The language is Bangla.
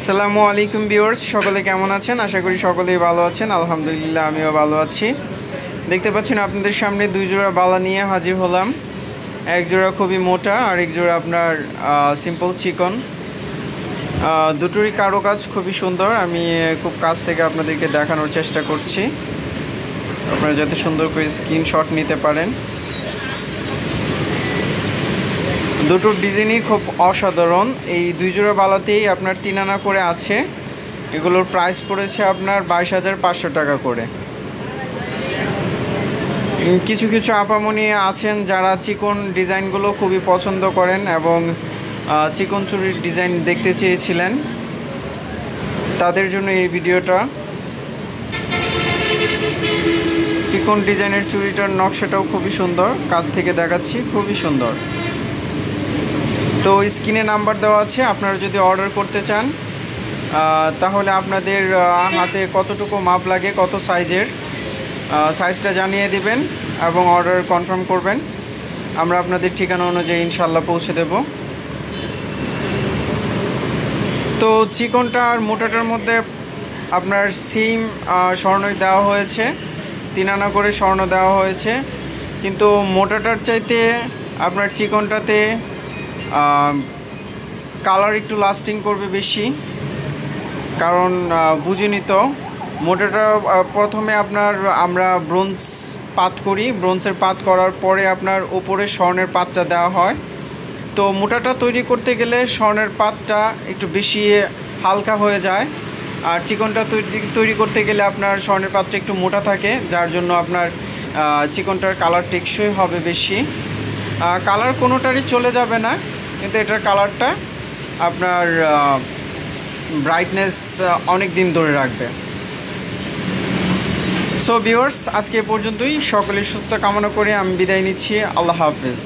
আসসালামু আলাইকুম ভিউয়ার্স, সকলে কেমন আছেন? আশা করি সকলেই ভালো আছেন। আলহামদুলিল্লাহ আমিও ভালো আছি। দেখতে পাচ্ছেন আপনাদের সামনে দুই জোড়া বালা নিয়ে হাজির হলাম। এক জোড়া খুবই মোটা আর এক জোড়া আপনার সিম্পল চিকন। দুটোরই কারুকাজ খুবই সুন্দর। আমি খুব কাছ থেকে আপনাদেরকে দেখানোর চেষ্টা করছি, আপনারা যাতে সুন্দর করে স্ক্রিনশট নিতে পারেন। দুটোর ডিজাইনই খুব অসাধারণ। এই দুই জোড়া বালাতেই আপনার 3 আনা করে আছে। এগুলোর প্রাইস পড়েছে আপনার 22,500 টাকা করে। কিছু কিছু আপামনি আছেন যারা চিকন ডিজাইনগুলো খুবই পছন্দ করেন এবং চিকন চুড়ির ডিজাইন দেখতে চেয়েছিলেন, তাদের জন্য এই ভিডিওটা। চিকন ডিজাইনের চুড়িটার নকশাটাও খুবই সুন্দর, কাছ থেকে দেখাচ্ছি, খুবই সুন্দর। তো স্ক্রিনে নাম্বার দেওয়া আছে, আপনারা যদি অর্ডার করতে চান তাহলে আপনাদের হাতে কতটুকু মাপ লাগে, কত সাইজের, সাইজটা জানিয়ে দিবেন এবং অর্ডার কনফার্ম করবেন। আমরা আপনাদের ঠিকানা অনুযায়ী ইনশাল্লাহ পৌঁছে দেব। তো চিকনটা আর মোটাটার মধ্যে আপনার সেম স্বর্ণই দেওয়া হয়েছে, 3 আনা করে স্বর্ণ দেওয়া হয়েছে, কিন্তু মোটাটার চাইতে আপনার চিকনটাতে কালার একটু লাস্টিং করবে বেশি। কারণ বুঝিনি তো, মোটাটা প্রথমে আমরা ব্রোঞ্জ পাত করি, ব্রোঞ্জের পাত করার পরে আপনার ওপরে স্বর্ণের পাতটা দেওয়া হয়। তো মোটাটা তৈরি করতে গেলে স্বর্ণের পাতটা একটু বেশি হালকা হয়ে যায়, আর চিকনটা তৈরি করতে গেলে আপনার স্বর্ণের পাতটা একটু মোটা থাকে, যার জন্য আপনার চিকনটার কালার টেকসই হবে বেশি। কালার কোনোটারই চলে যাবে না, কিন্তু এটার কালারটা আপনার ব্রাইটনেস অনেক দিন ধরে রাখবে। সো ভিউয়ার্স, আজকে এ পর্যন্তই। সকলের সুস্থ কামনা করে আমি বিদায় নিচ্ছি। আল্লাহ হাফেজ।